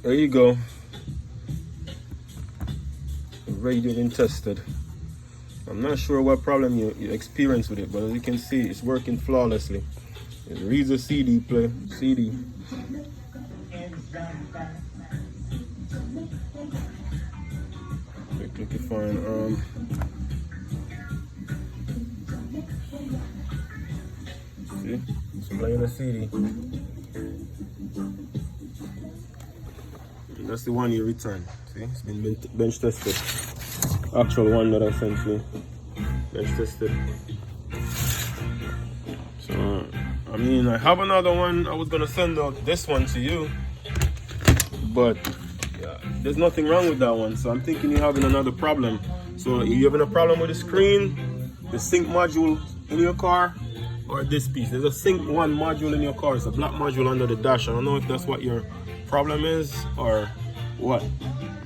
There you go. Radio been tested. I'm not sure what problem you experience with it, but as you can see, it's working flawlessly. It reads a CD play. CD. Click to find see, it's playing a CD. That's the one you return. See, it's been bench tested. Actual one that I sent you. Bench tested. So, I mean, I have another one. I was gonna send out this one to you, but yeah, there's nothing wrong with that one. So I'm thinking you're having another problem. So you're having a problem with the screen, the sync module in your car, or this piece. There's a sync one module in your car. It's a black module under the dash. I don't know if that's what your problem is or what.